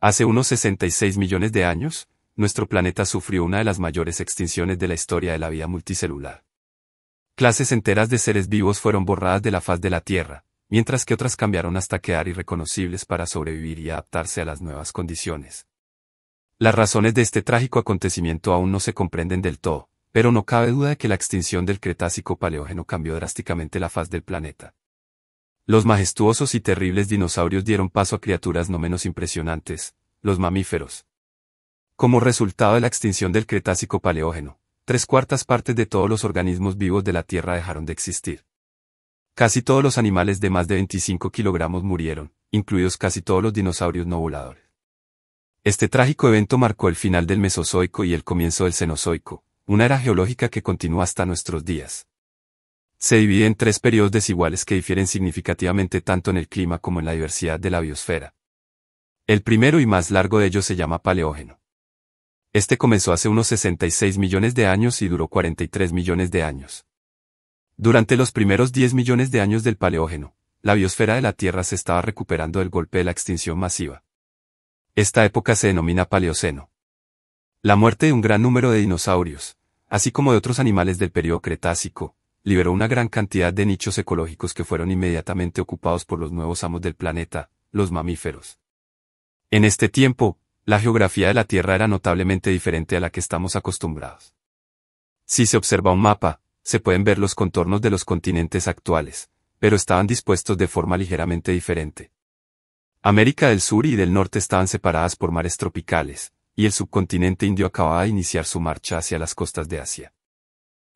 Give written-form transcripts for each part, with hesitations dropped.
Hace unos 66 millones de años, nuestro planeta sufrió una de las mayores extinciones de la historia de la vida multicelular. Clases enteras de seres vivos fueron borradas de la faz de la Tierra, mientras que otras cambiaron hasta quedar irreconocibles para sobrevivir y adaptarse a las nuevas condiciones. Las razones de este trágico acontecimiento aún no se comprenden del todo, pero no cabe duda de que la extinción del Cretácico-Paleógeno cambió drásticamente la faz del planeta. Los majestuosos y terribles dinosaurios dieron paso a criaturas no menos impresionantes, los mamíferos. Como resultado de la extinción del Cretácico-Paleógeno, 3/4 partes de todos los organismos vivos de la Tierra dejaron de existir. Casi todos los animales de más de 25 kilogramos murieron, incluidos casi todos los dinosaurios no voladores. Este trágico evento marcó el final del Mesozoico y el comienzo del Cenozoico, una era geológica que continúa hasta nuestros días. Se divide en 3 periodos desiguales que difieren significativamente tanto en el clima como en la diversidad de la biosfera. El primero y más largo de ellos se llama Paleógeno. Este comenzó hace unos 66 millones de años y duró 43 millones de años. Durante los primeros 10 millones de años del Paleógeno, la biosfera de la Tierra se estaba recuperando del golpe de la extinción masiva. Esta época se denomina Paleoceno. La muerte de un gran número de dinosaurios, así como de otros animales del período Cretácico, liberó una gran cantidad de nichos ecológicos que fueron inmediatamente ocupados por los nuevos amos del planeta, los mamíferos. En este tiempo, la geografía de la Tierra era notablemente diferente a la que estamos acostumbrados. Si se observa un mapa, se pueden ver los contornos de los continentes actuales, pero estaban dispuestos de forma ligeramente diferente. América del Sur y del Norte estaban separadas por mares tropicales, y el subcontinente indio acababa de iniciar su marcha hacia las costas de Asia.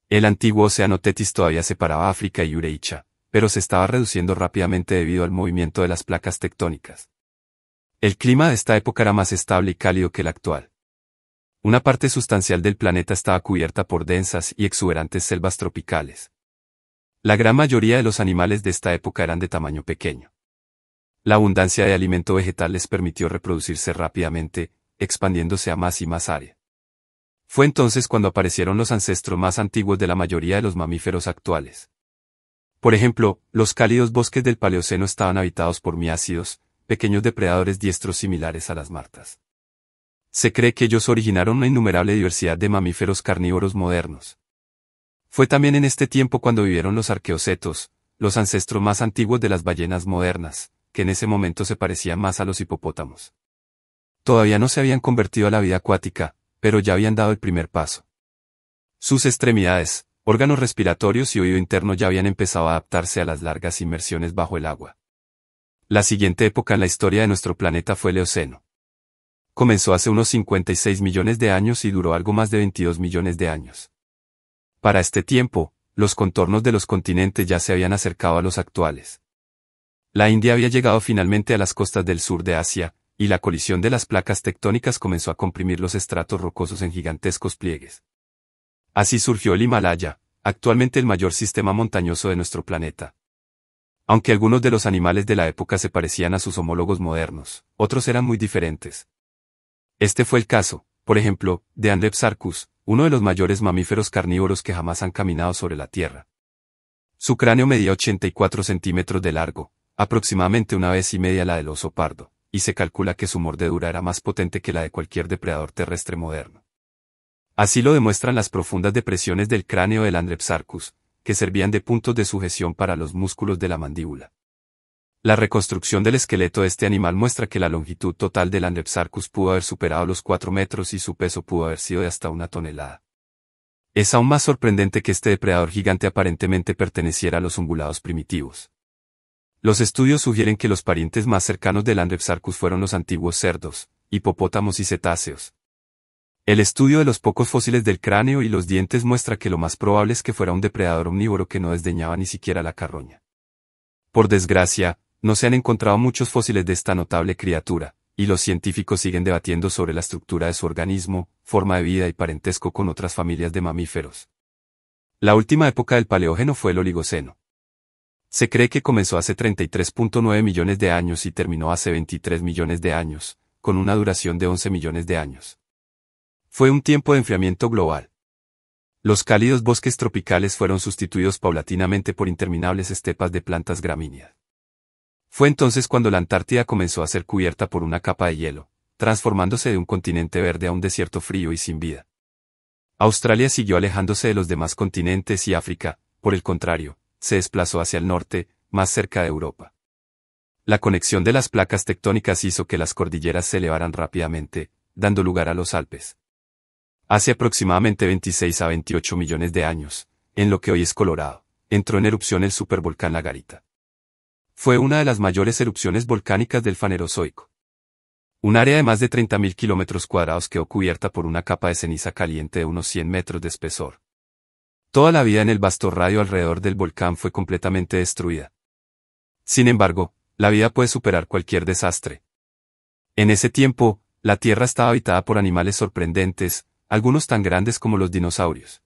El antiguo océano Tetis todavía separaba África y Eurasia, pero se estaba reduciendo rápidamente debido al movimiento de las placas tectónicas. El clima de esta época era más estable y cálido que el actual. Una parte sustancial del planeta estaba cubierta por densas y exuberantes selvas tropicales. La gran mayoría de los animales de esta época eran de tamaño pequeño. La abundancia de alimento vegetal les permitió reproducirse rápidamente, expandiéndose a más y más área. Fue entonces cuando aparecieron los ancestros más antiguos de la mayoría de los mamíferos actuales. Por ejemplo, los cálidos bosques del Paleoceno estaban habitados por miácidos, pequeños depredadores diestros similares a las martas. Se cree que ellos originaron una innumerable diversidad de mamíferos carnívoros modernos. Fue también en este tiempo cuando vivieron los arqueocetos, los ancestros más antiguos de las ballenas modernas, que en ese momento se parecían más a los hipopótamos. Todavía no se habían convertido a la vida acuática, pero ya habían dado el primer paso. Sus extremidades, órganos respiratorios y oído interno ya habían empezado a adaptarse a las largas inmersiones bajo el agua. La siguiente época en la historia de nuestro planeta fue el Eoceno. Comenzó hace unos 56 millones de años y duró algo más de 22 millones de años. Para este tiempo, los contornos de los continentes ya se habían acercado a los actuales. La India había llegado finalmente a las costas del sur de Asia, y la colisión de las placas tectónicas comenzó a comprimir los estratos rocosos en gigantescos pliegues. Así surgió el Himalaya, actualmente el mayor sistema montañoso de nuestro planeta. Aunque algunos de los animales de la época se parecían a sus homólogos modernos, otros eran muy diferentes. Este fue el caso, por ejemplo, de Andrepsarchus, uno de los mayores mamíferos carnívoros que jamás han caminado sobre la Tierra. Su cráneo medía 84 centímetros de largo, aproximadamente 1,5 veces la del oso pardo, y se calcula que su mordedura era más potente que la de cualquier depredador terrestre moderno. Así lo demuestran las profundas depresiones del cráneo del Andrepsarchus, que servían de puntos de sujeción para los músculos de la mandíbula. La reconstrucción del esqueleto de este animal muestra que la longitud total del Andrepsarchus pudo haber superado los 4 metros y su peso pudo haber sido de hasta 1 tonelada. Es aún más sorprendente que este depredador gigante aparentemente perteneciera a los ungulados primitivos. Los estudios sugieren que los parientes más cercanos del Andrepsarchus fueron los antiguos cerdos, hipopótamos y cetáceos. El estudio de los pocos fósiles del cráneo y los dientes muestra que lo más probable es que fuera un depredador omnívoro que no desdeñaba ni siquiera la carroña. Por desgracia, no se han encontrado muchos fósiles de esta notable criatura, y los científicos siguen debatiendo sobre la estructura de su organismo, forma de vida y parentesco con otras familias de mamíferos. La última época del Paleógeno fue el Oligoceno. Se cree que comenzó hace 33.9 millones de años y terminó hace 23 millones de años, con una duración de 11 millones de años. Fue un tiempo de enfriamiento global. Los cálidos bosques tropicales fueron sustituidos paulatinamente por interminables estepas de plantas gramíneas. Fue entonces cuando la Antártida comenzó a ser cubierta por una capa de hielo, transformándose de un continente verde a un desierto frío y sin vida. Australia siguió alejándose de los demás continentes y África, por el contrario, se desplazó hacia el norte, más cerca de Europa. La conexión de las placas tectónicas hizo que las cordilleras se elevaran rápidamente, dando lugar a los Alpes. Hace aproximadamente 26 a 28 millones de años, en lo que hoy es Colorado, entró en erupción el supervolcán La Garita. Fue una de las mayores erupciones volcánicas del Fanerozoico. Un área de más de 30.000 kilómetros cuadrados quedó cubierta por una capa de ceniza caliente de unos 100 metros de espesor. Toda la vida en el vasto radio alrededor del volcán fue completamente destruida. Sin embargo, la vida puede superar cualquier desastre. En ese tiempo, la Tierra estaba habitada por animales sorprendentes, algunos tan grandes como los dinosaurios.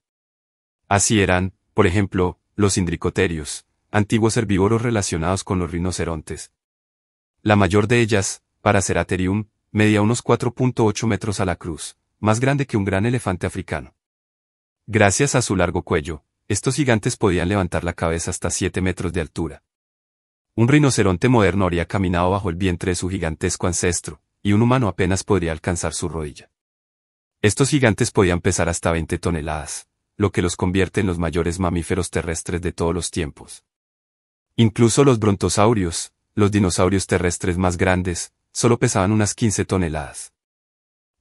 Así eran, por ejemplo, los indricoterios, antiguos herbívoros relacionados con los rinocerontes. La mayor de ellas, Paraceratherium, medía unos 4.8 metros a la cruz, más grande que un gran elefante africano. Gracias a su largo cuello, estos gigantes podían levantar la cabeza hasta 7 metros de altura. Un rinoceronte moderno habría caminado bajo el vientre de su gigantesco ancestro, y un humano apenas podría alcanzar su rodilla. Estos gigantes podían pesar hasta 20 toneladas, lo que los convierte en los mayores mamíferos terrestres de todos los tiempos. Incluso los brontosaurios, los dinosaurios terrestres más grandes, solo pesaban unas 15 toneladas.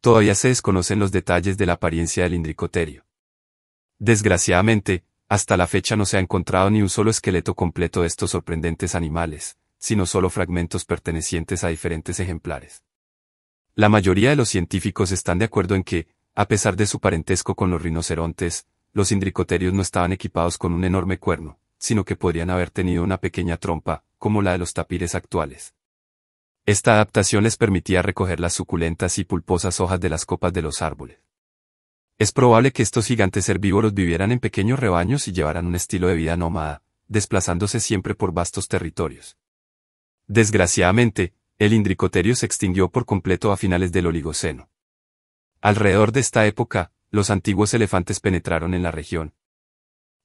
Todavía se desconocen los detalles de la apariencia del indricoterio. Desgraciadamente, hasta la fecha no se ha encontrado ni un solo esqueleto completo de estos sorprendentes animales, sino solo fragmentos pertenecientes a diferentes ejemplares. La mayoría de los científicos están de acuerdo en que, a pesar de su parentesco con los rinocerontes, los indricoterios no estaban equipados con un enorme cuerno, sino que podrían haber tenido una pequeña trompa, como la de los tapires actuales. Esta adaptación les permitía recoger las suculentas y pulposas hojas de las copas de los árboles. Es probable que estos gigantes herbívoros vivieran en pequeños rebaños y llevaran un estilo de vida nómada, desplazándose siempre por vastos territorios. Desgraciadamente, el indricoterio se extinguió por completo a finales del Oligoceno. Alrededor de esta época, los antiguos elefantes penetraron en la región.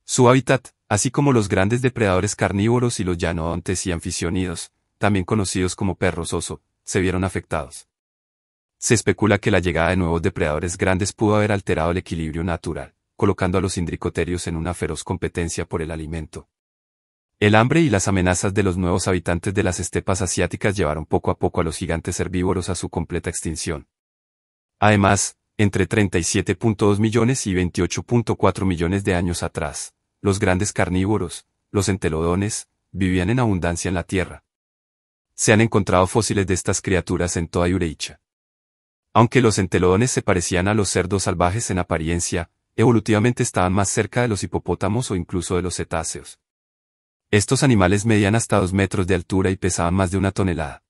Su hábitat, así como los grandes depredadores carnívoros y los llanoodontes y anficiónidos, también conocidos como perros oso, se vieron afectados. Se especula que la llegada de nuevos depredadores grandes pudo haber alterado el equilibrio natural, colocando a los indricoterios en una feroz competencia por el alimento. El hambre y las amenazas de los nuevos habitantes de las estepas asiáticas llevaron poco a poco a los gigantes herbívoros a su completa extinción. Además, entre 37.2 millones y 28.4 millones de años atrás, los grandes carnívoros, los entelodones, vivían en abundancia en la Tierra. Se han encontrado fósiles de estas criaturas en toda Eurasia. Aunque los entelodones se parecían a los cerdos salvajes en apariencia, evolutivamente estaban más cerca de los hipopótamos o incluso de los cetáceos. Estos animales medían hasta 2 metros de altura y pesaban más de 1 tonelada.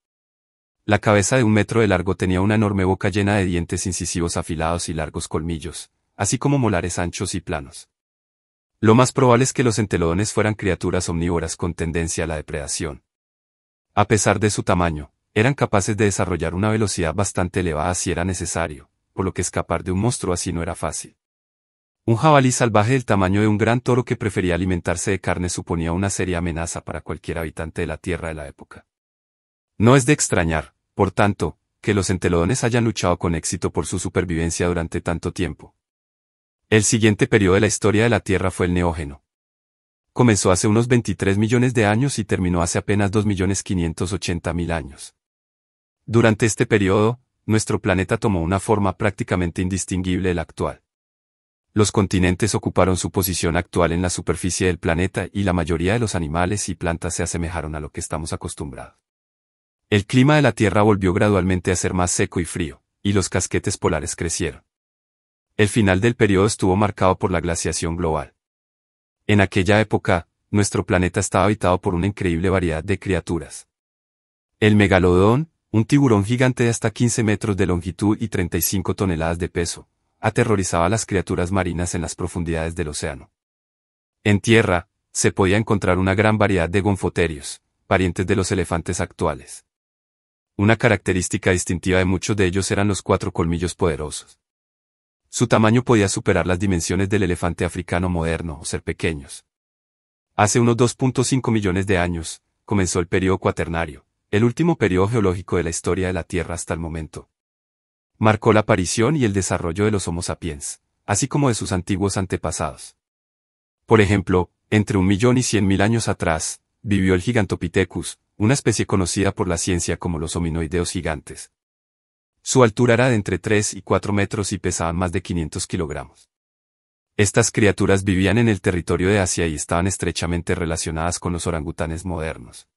La cabeza de 1 metro de largo tenía una enorme boca llena de dientes incisivos afilados y largos colmillos, así como molares anchos y planos. Lo más probable es que los entelodones fueran criaturas omnívoras con tendencia a la depredación. A pesar de su tamaño, eran capaces de desarrollar una velocidad bastante elevada si era necesario, por lo que escapar de un monstruo así no era fácil. Un jabalí salvaje del tamaño de un gran toro que prefería alimentarse de carne suponía una seria amenaza para cualquier habitante de la Tierra de la época. No es de extrañar, por tanto, que los entelodones hayan luchado con éxito por su supervivencia durante tanto tiempo. El siguiente periodo de la historia de la Tierra fue el Neógeno. Comenzó hace unos 23 millones de años y terminó hace apenas 2.580.000 años. Durante este periodo, nuestro planeta tomó una forma prácticamente indistinguible del actual. Los continentes ocuparon su posición actual en la superficie del planeta y la mayoría de los animales y plantas se asemejaron a lo que estamos acostumbrados. El clima de la Tierra volvió gradualmente a ser más seco y frío, y los casquetes polares crecieron. El final del periodo estuvo marcado por la glaciación global. En aquella época, nuestro planeta estaba habitado por una increíble variedad de criaturas. El megalodón, un tiburón gigante de hasta 15 metros de longitud y 35 toneladas de peso, aterrorizaba a las criaturas marinas en las profundidades del océano. En tierra, se podía encontrar una gran variedad de gonfoterios, parientes de los elefantes actuales. Una característica distintiva de muchos de ellos eran los 4 colmillos poderosos. Su tamaño podía superar las dimensiones del elefante africano moderno o ser pequeños. Hace unos 2.5 millones de años, comenzó el período cuaternario, el último período geológico de la historia de la Tierra hasta el momento. Marcó la aparición y el desarrollo de los Homo sapiens, así como de sus antiguos antepasados. Por ejemplo, entre 1.000.000 y 100.000 años atrás, vivió el Gigantopithecus, una especie conocida por la ciencia como los hominoideos gigantes. Su altura era de entre 3 y 4 metros y pesaban más de 500 kilogramos. Estas criaturas vivían en el territorio de Asia y estaban estrechamente relacionadas con los orangutanes modernos.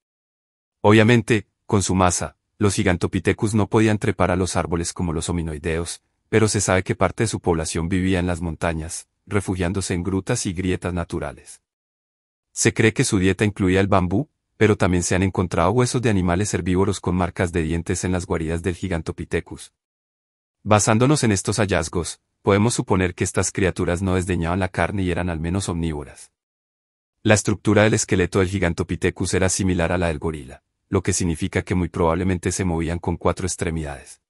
Obviamente, con su masa, los Gigantopithecus no podían trepar a los árboles como los hominoideos, pero se sabe que parte de su población vivía en las montañas, refugiándose en grutas y grietas naturales. Se cree que su dieta incluía el bambú, pero también se han encontrado huesos de animales herbívoros con marcas de dientes en las guaridas del Gigantopithecus. Basándonos en estos hallazgos, podemos suponer que estas criaturas no desdeñaban la carne y eran al menos omnívoras. La estructura del esqueleto del Gigantopithecus era similar a la del gorila, lo que significa que muy probablemente se movían con 4 extremidades.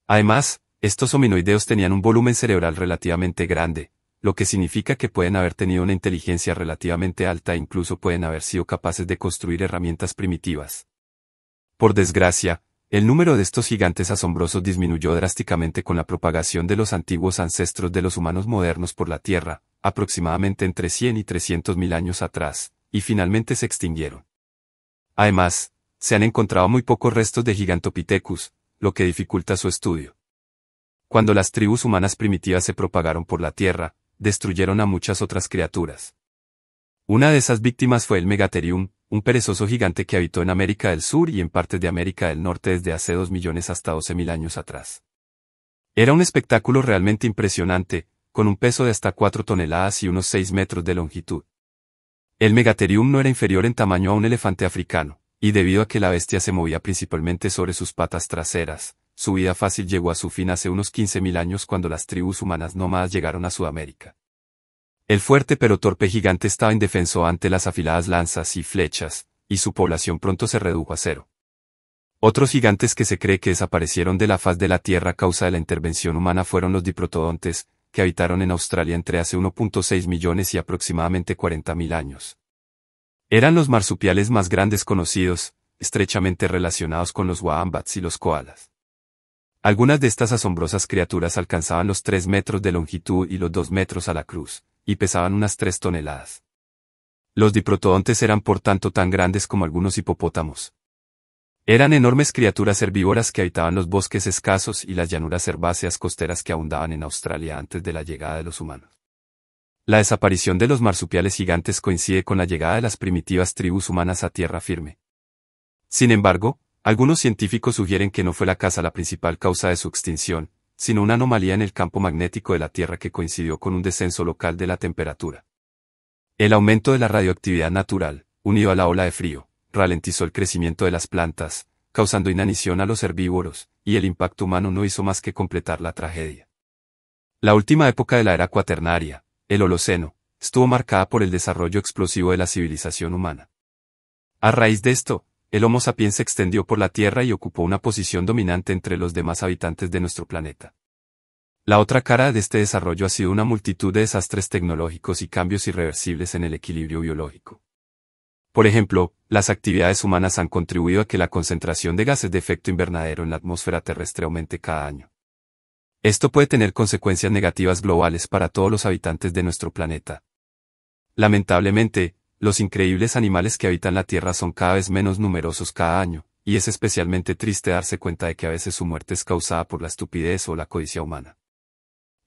Además, estos hominoideos tenían un volumen cerebral relativamente grande, lo que significa que pueden haber tenido una inteligencia relativamente alta e incluso pueden haber sido capaces de construir herramientas primitivas. Por desgracia, el número de estos gigantes asombrosos disminuyó drásticamente con la propagación de los antiguos ancestros de los humanos modernos por la Tierra, aproximadamente entre 100 y 300.000 años atrás, y finalmente se extinguieron. Además, se han encontrado muy pocos restos de Gigantopithecus, lo que dificulta su estudio. Cuando las tribus humanas primitivas se propagaron por la Tierra, destruyeron a muchas otras criaturas. Una de esas víctimas fue el Megatherium, un perezoso gigante que habitó en América del Sur y en partes de América del Norte desde hace 2 millones hasta 12.000 años atrás. Era un espectáculo realmente impresionante, con un peso de hasta 4 toneladas y unos 6 metros de longitud. El Megatherium no era inferior en tamaño a un elefante africano, y debido a que la bestia se movía principalmente sobre sus patas traseras, su vida fácil llegó a su fin hace unos 15.000 años cuando las tribus humanas nómadas llegaron a Sudamérica. El fuerte pero torpe gigante estaba indefenso ante las afiladas lanzas y flechas, y su población pronto se redujo a cero. Otros gigantes que se cree que desaparecieron de la faz de la Tierra a causa de la intervención humana fueron los diprotodontes, que habitaron en Australia entre hace 1.6 millones y aproximadamente 40.000 años. Eran los marsupiales más grandes conocidos, estrechamente relacionados con los wombats y los koalas. Algunas de estas asombrosas criaturas alcanzaban los 3 metros de longitud y los 2 metros a la cruz, y pesaban unas 3 toneladas. Los diprotodontes eran por tanto tan grandes como algunos hipopótamos. Eran enormes criaturas herbívoras que habitaban los bosques escasos y las llanuras herbáceas costeras que abundaban en Australia antes de la llegada de los humanos. La desaparición de los marsupiales gigantes coincide con la llegada de las primitivas tribus humanas a tierra firme. Sin embargo, algunos científicos sugieren que no fue la caza la principal causa de su extinción, sino una anomalía en el campo magnético de la Tierra que coincidió con un descenso local de la temperatura. El aumento de la radioactividad natural, unido a la ola de frío, ralentizó el crecimiento de las plantas, causando inanición a los herbívoros, y el impacto humano no hizo más que completar la tragedia. La última época de la era cuaternaria, el Holoceno, estuvo marcada por el desarrollo explosivo de la civilización humana. A raíz de esto, el Homo sapiens se extendió por la Tierra y ocupó una posición dominante entre los demás habitantes de nuestro planeta. La otra cara de este desarrollo ha sido una multitud de desastres tecnológicos y cambios irreversibles en el equilibrio biológico. Por ejemplo, las actividades humanas han contribuido a que la concentración de gases de efecto invernadero en la atmósfera terrestre aumente cada año. Esto puede tener consecuencias negativas globales para todos los habitantes de nuestro planeta. Lamentablemente, los increíbles animales que habitan la Tierra son cada vez menos numerosos cada año, y es especialmente triste darse cuenta de que a veces su muerte es causada por la estupidez o la codicia humana.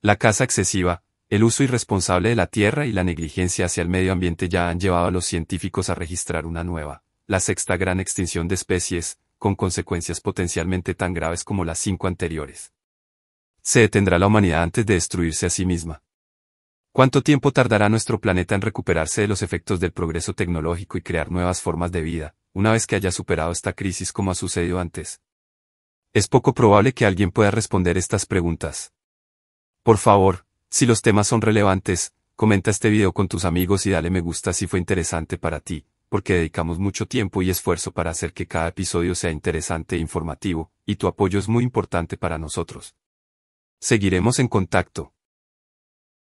La caza excesiva, el uso irresponsable de la Tierra y la negligencia hacia el medio ambiente ya han llevado a los científicos a registrar una nueva, la sexta gran extinción de especies, con consecuencias potencialmente tan graves como las 5 anteriores. ¿Se detendrá la humanidad antes de destruirse a sí misma? ¿Cuánto tiempo tardará nuestro planeta en recuperarse de los efectos del progreso tecnológico y crear nuevas formas de vida, una vez que haya superado esta crisis como ha sucedido antes? Es poco probable que alguien pueda responder estas preguntas. Por favor, si los temas son relevantes, comenta este video con tus amigos y dale me gusta si fue interesante para ti, porque dedicamos mucho tiempo y esfuerzo para hacer que cada episodio sea interesante e informativo, y tu apoyo es muy importante para nosotros. Seguiremos en contacto.